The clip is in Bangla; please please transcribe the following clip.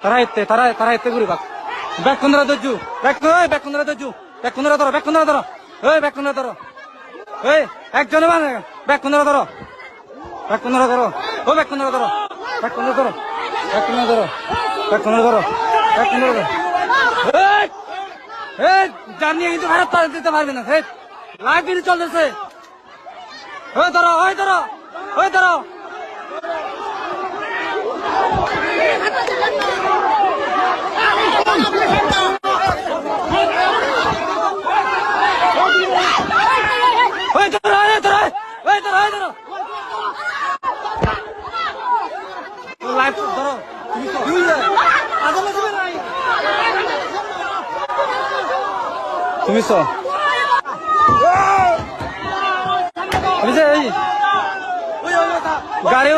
তারা এতে ঘুরি বাক ব্যাক কোনরা দজু ব্যাক কোনরা দজু ব্যাক কোনরা ধরো এই ব্যাক কোনরা ধরো এই একজনে মানে ব্যাক কোনরা ধরো ও ব্যাক কোনরা ধরো এই জানিয়ে কিন্তু ভারত দিতে পারবে না লাইভ কিন্তু চলতেছে ওই ধরো লাইভ ধরো তুমি গাড়ি